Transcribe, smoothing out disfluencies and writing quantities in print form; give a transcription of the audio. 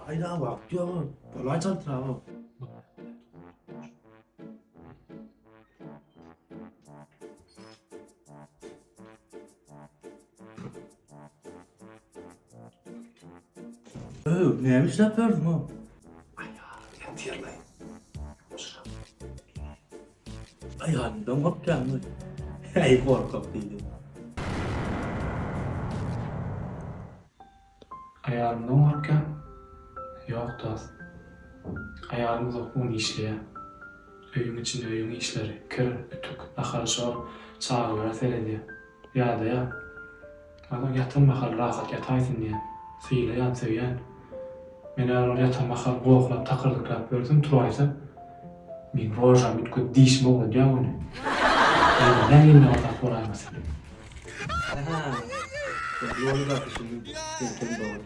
Aynen bak diyor mu? Bolay çaldır abi. Neymiş yapıyordum o? Ayağından kopacağım mı? Ey korkak değilim. Ayarımdan korkan? Yok dost. Ayarımız okun işliye. Öyün içinde öyün işleri. Kır, ütük, akarışa, çağılara serediyor. Ya da ya. Adam yatın bakar rahat yataysın diye. Sıylayan, seviyen. Men eğer yatan bakar korkulap, takırlıklap gördüm, turaysam. Min rojam ütku dişim oğlu diye onu. Ben yine atak oraymasın. Aha. Yolu bak şimdi. Tehlikeli doğru.